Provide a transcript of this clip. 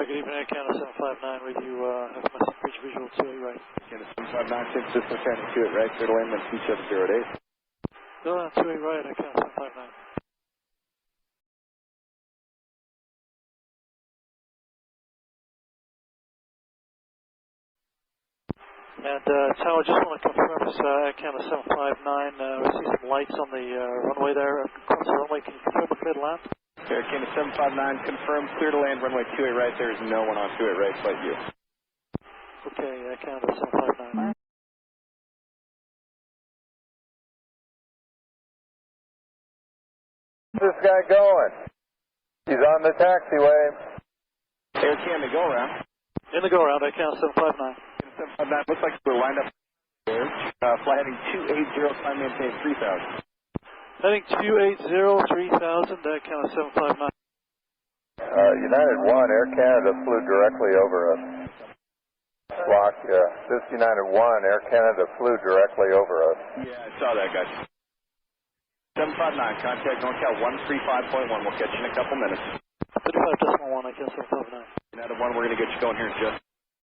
good evening, Air Canada 759 with you, have a message bridge visual 28 right. Canada 759, San Francisco Transit 28 right, clear to landing 2708. Go on 28 right, Air Canada 759. And Tower, just want to confirm this Air Canada 759, we see some lights on the runway there, across the runway, can you confirm the clear to land? Air Canada 759, confirm clear to land, runway 28 right, there is no one on 28 right, flight you. Okay, Air Canada 759. Where's this guy going? He's on the taxiway. Air Canada, go around. In the go around, Air Canada 759. 759, looks like we're lined up there. Flight heading 280, climb maintain 3000. Heading 280, 3000, Air Canada 759. United 1, Air Canada flew directly over us. Block, this United 1, Air Canada flew directly over us. Yeah, I saw that, guys. 759, contact NorCal 135.1. We'll catch you in a couple minutes. 35.1, Air Canada 759. United 1, we're going to get you going here in just